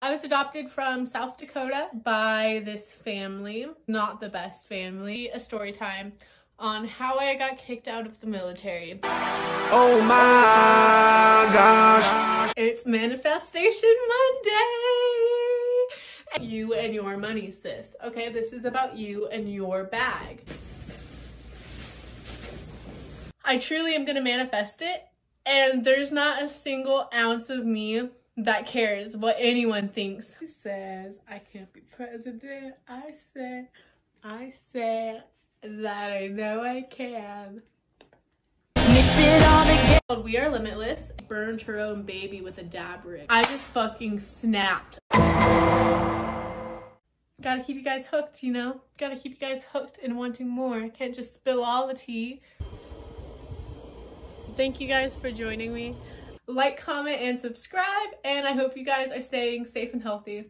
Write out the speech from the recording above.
I was adopted from South Dakota by this family, not the best family. A story time on how I got kicked out of the military. Oh my gosh. It's Manifestation Monday. You and your money, sis. Okay, this is about you and your bag. I truly am gonna manifest it, and there's not a single ounce of me that cares what anyone thinks. Who says I can't be president? I say that I know I can. Mix it all together. We Are Limitless burned her own baby with a dab rig. I just fucking snapped. Gotta keep you guys hooked, you know? Gotta keep you guys hooked and wanting more. Can't just spill all the tea. Thank you guys for joining me. Like, comment, and subscribe, and I hope you guys are staying safe and healthy.